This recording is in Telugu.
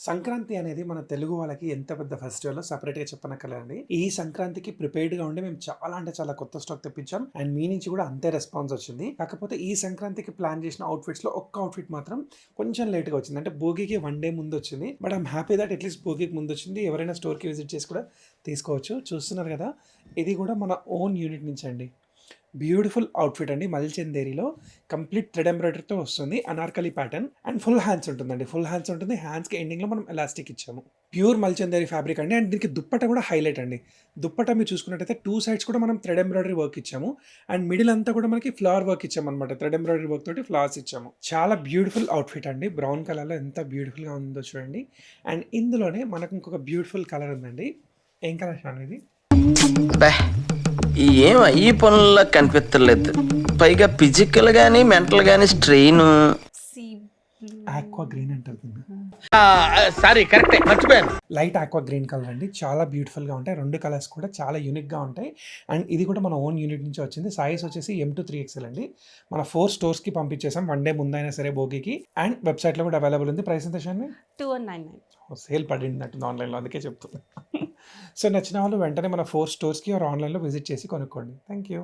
సంక్రాంతి అనేది మన తెలుగు వాళ్ళకి ఎంత పెద్ద ఫెస్టివల్ సెపరేట్‌గా చెప్పనక్కర్లేదండి. ఈ సంక్రాంతికి ప్రిపేర్డ్‌గా ఉండి మేము చాలా అంటే చాలా కొత్త స్టాక్ తెప్పించాం. అండ్ మీ నుంచి కూడా అంతే రెస్పాన్స్ వచ్చింది. కాకపోతే ఈ సంక్రాంతికి ప్లాన్ చేసిన అవుట్‌ఫిట్స్‌లో ఒక్క అవుట్‌ఫిట్ మాత్రం కొంచెం లేట్‌గా వచ్చింది. అంటే భోగికి 1 డే ముందొచ్చింది. But I'm happy that at least భోగికి ముందొచ్చింది. ఎవరైనా స్టోర్‌కి విజిట్ చేసి కూడా తీసుకోవచ్చు. చూస్తున్నారు కదా! ఇది కూడా మన ఓన్ యూనిట్ నుంచండి. బ్యూటిఫుల్ అవుట్‌ఫిట్ అండి. మల్చందేరిలో కంప్లీట్ థ్రెడ్ ఎంబ్రాయిడరీతో వస్తుంది. Anarkali pattern and full hands ఉంటుందండి. ఫుల్ హ్యాండ్స్ ఉంటుంది. హ్యాండ్స్‌కి ఎండింగ్‌లో మనం ఎలాస్టిక్ ఇచ్చాము. ప్యూర్ మల్చందేరి ఫ్యాబ్రిక్ అండి. అండ్ దీనికి దుప్పట్ట కూడా హైలైట్ అండి. దుప్పట్ట మీరు చూసుకున్నట్టయితే 2 సైడ్స్ కూడా మనం థ్రెడ్ ఎంబ్రాయిడరీ వర్క్ ఇచ్చాము. అండ్ మిడిల్ అంతా కూడా మనకి ఫ్లవర్ వర్క్ ఇచ్చామనమాట. థ్రెడ్ ఎంబ్రాయిడరీ వర్క్ తోటి ఫ్లవర్స్ ఇచ్చాము. చాలా బ్యూటిఫుల్ అవుట్‌ఫిట్ అండి. బ్రౌన్ కలర్‌లో ఎంత బ్యూటిఫుల్‌గా ఉందో చూడండి. అండ్ ఇందులోనే మనకు ఇంకొక బ్యూటిఫుల్ కలర్ ఉందండి. ఏం కలర్ షాను ఇది? అబ్బే ఏం ఈ పనుల్లో కనిపించలేదు. పైగా ఫిజికల్ గానీ మెంటల్ గానీ strain. Sea blue. Aqua green అంటారు దీన్ని. సారీ కరెక్టే మర్చిపోయాను. లైట్ ఆక్వా గ్రీన్ కలర్ అండి. చాలా బ్యూటిఫుల్‌గా ఉంటాయి. 2 కలర్స్ కూడా చాలా యూనిక్‌గా ఉంటాయి. అండ్ ఇది కూడా మన ఓన్ యూనిట్ నుంచి వచ్చింది. సైజ్ వచ్చేసి M-3XL అండి. మన 4 స్టోర్స్‌కి పంపించేసాం. 1 డే ముందైనా సరే భోగికి. అండ్ వెబ్‌సైట్‌లో కూడా అవైలబుల్ ఉంది. ప్రైస్ ఎంత షాన్ని? 2199. సేల్ పడినట్టుంది ఆన్‌లైన్‌లో అందుకే చెప్తున్నా. సో, నచ్చిన వాళ్ళు వెంటనే మన 4 స్టోర్స్‌కి ఆర్ ఆన్‌లైన్‌లో విజిట్ చేసి కొనుక్కోండి. Thank you.